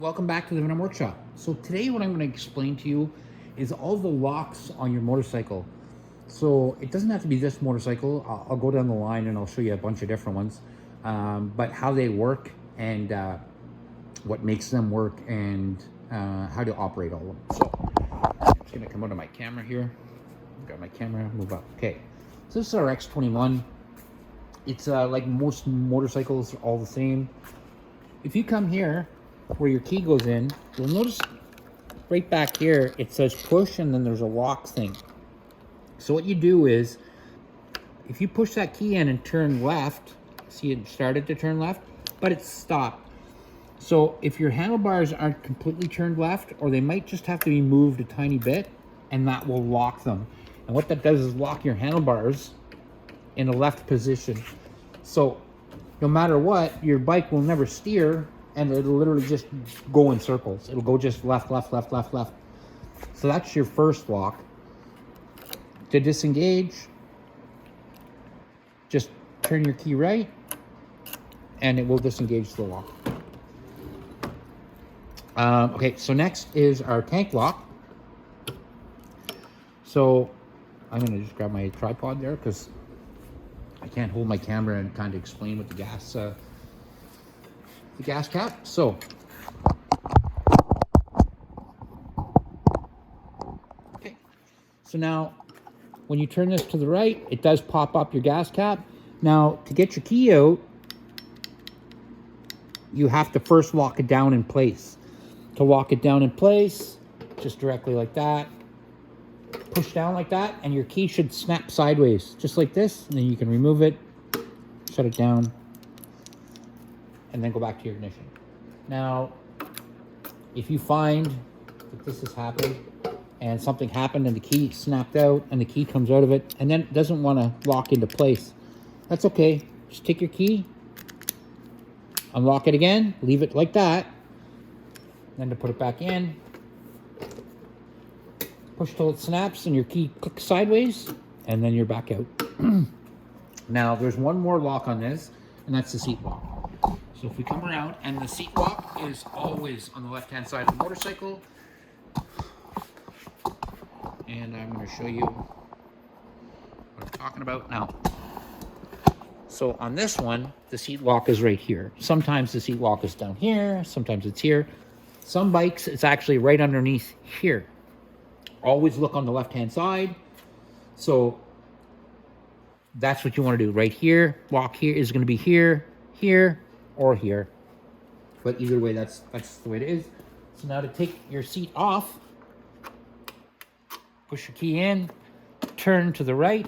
Welcome back to the Venom Workshop. So today what I'm going to explain to you is all the locks on your motorcycle. So it doesn't have to be this motorcycle. I'll go down the line and I'll show you a bunch of different ones. But how they work and what makes them work and how to operate all of them. So I'm just going to come out of my camera here. Got my camera, move up. Okay, so this is our X21. It's like most motorcycles, all the same. If you come here, where your key goes in, you'll notice right back here it says push and then there's a lock thing. So what you do is, if you push that key in and turn left, see it started to turn left, but it's stopped. So if your handlebars aren't completely turned left, or they might just have to be moved a tiny bit, and that will lock them. And what that does is lock your handlebars in a left position. So no matter what, your bike will never steer, and it'll literally just go in circles. It'll go just left, left, left, left, left. So that's your first lock. To disengage, just turn your key right, and it will disengage the lock. Okay, so next is our tank lock. So I'm gonna just grab my tripod there because I can't hold my camera and kind of explain what the gas cap. So okay, so now when you turn this to the right, it does pop up your gas cap. Now to get your key out, you have to first lock it down in place. To lock it down in place, just directly like that, push down like that, and your key should snap sideways just like this, and then you can remove it, shut it down, and then go back to your ignition. Now, if you find that this has happened and something happened and the key snapped out and the key comes out of it and then it doesn't want to lock into place, that's okay. Just take your key, unlock it again, leave it like that, then to put it back in, push till it snaps and your key clicks sideways, and then you're back out. Now, there's one more lock on this, and that's the seat lock. So if we come around, and the seat lock is always on the left-hand side of the motorcycle. And I'm going to show you what I'm talking about now. So on this one, the seat lock is right here. Sometimes the seat lock is down here, sometimes it's here. Some bikes, it's actually right underneath here. Always look on the left-hand side. So that's what you want to do. Right here, lock here is going to be here, here, or here. But either way, that's the way it is. So now to take your seat off, push your key in, turn to the right,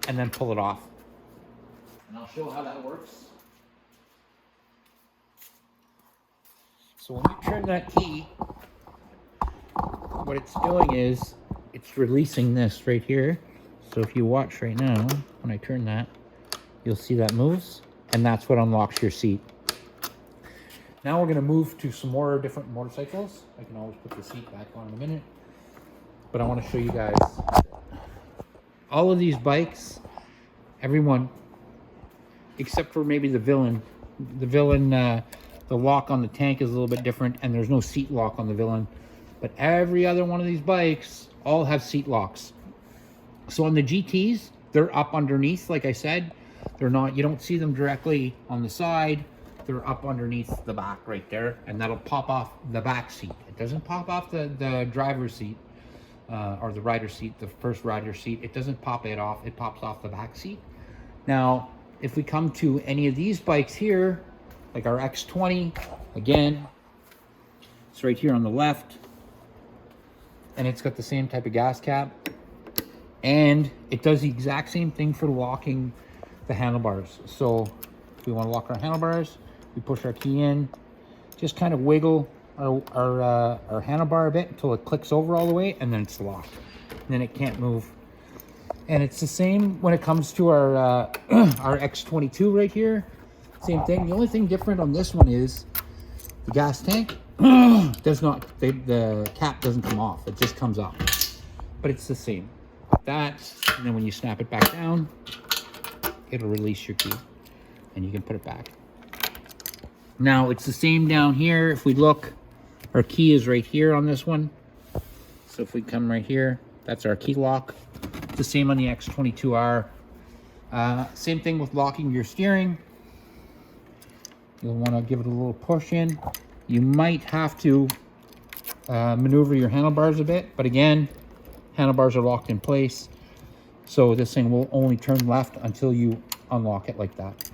and then pull it off. And I'll show how that works. So when you turn that key, what it's doing is it's releasing this right here. So if you watch right now, when I turn that, you'll see that moves, and that's what unlocks your seat. Now we're going to move to some more different motorcycles. I can always put the seat back on in a minute, but I want to show you guys all of these bikes, everyone except for maybe the Villain. The lock on the tank is a little bit different, and there's no seat lock on the Villain. But every other one of these bikes all have seat locks. So on the GTs, they're up underneath, like I said. They're not, you don't see them directly on the side. They're up underneath the back right there, and that'll pop off the back seat. It doesn't pop off the driver's seat or the rider's seat, the first rider's seat. It doesn't pop it off. It pops off the back seat. Now, if we come to any of these bikes here, like our X20, again, it's right here on the left, and it's got the same type of gas cap, and it does the exact same thing for locking the handlebars. So if we want to lock our handlebars, we push our key in, just kind of wiggle our handlebar a bit until it clicks over all the way, and then it's locked. And then it can't move. And it's the same when it comes to our our X22 right here. Same thing. The only thing different on this one is the gas tank does not, the cap doesn't come off. It just comes up. But it's the same. That, and then when you snap it back down, it'll release your key, and you can put it back. Now it's the same down here. If we look, Our key is right here on this one. So if we come right here, that's our key lock. It's the same on the X22R. Same thing with locking your steering. You'll want to give it a little push in. You might have to maneuver your handlebars a bit, but again, handlebars are locked in place. So this thing will only turn left until you unlock it like that.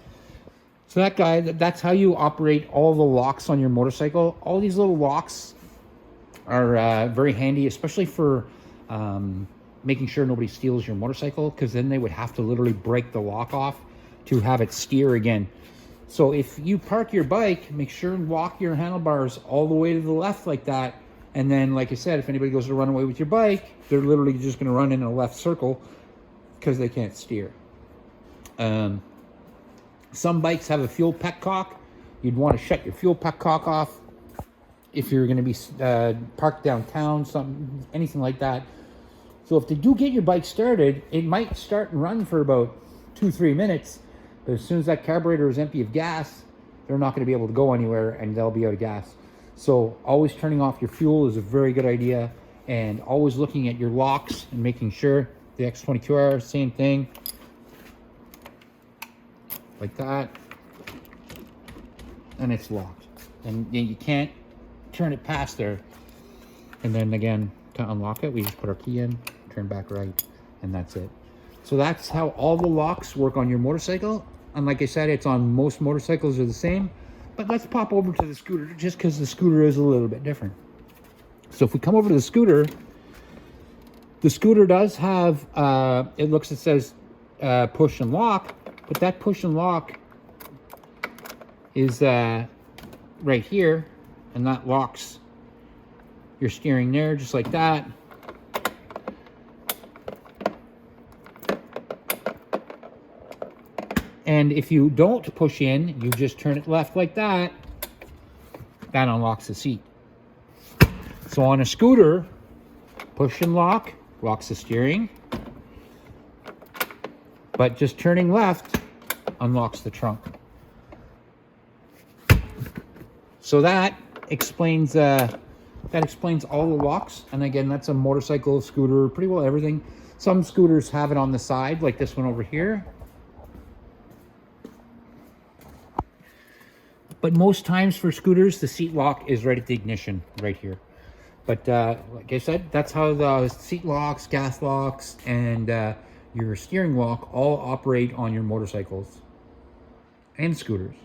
So that's how you operate all the locks on your motorcycle. All these little locks are very handy, especially for making sure nobody steals your motorcycle, because then they would have to literally break the lock off to have it steer again. So if you park your bike, make sure and lock your handlebars all the way to the left like that. And then, like I said, if anybody goes to run away with your bike, they're literally just going to run in a left circle because they can't steer. Some bikes have a fuel petcock. You'd want to shut your fuel petcock off if you're going to be parked downtown, anything like that. So if they do get your bike started, it might start and run for about 2-3 minutes. But as soon as that carburetor is empty of gas, they're not going to be able to go anywhere and they'll be out of gas. So always turning off your fuel is a very good idea, and always looking at your locks and making sure. The X22R, same thing. Like that. And it's locked. And you can't turn it past there. And then again, to unlock it, we just put our key in, turn back right, and that's it. So that's how all the locks work on your motorcycle. And like I said, it's on most motorcycles are the same. But let's pop over to the scooter, just because the scooter is a little bit different. So if we come over to the scooter does have, it says push and lock, but that push and lock is right here, and that locks your steering there, just like that. And if you don't push in, you just turn it left like that, that unlocks the seat. So on a scooter, push and lock locks the steering, but just turning left unlocks the trunk. So that explains all the locks. And again, that's a motorcycle, scooter, pretty well everything. Some scooters have it on the side, like this one over here. But most times for scooters, the seat lock is right at the ignition, right here. But like I said, that's how the seat locks, gas locks, and your steering lock all operate on your motorcycles and scooters.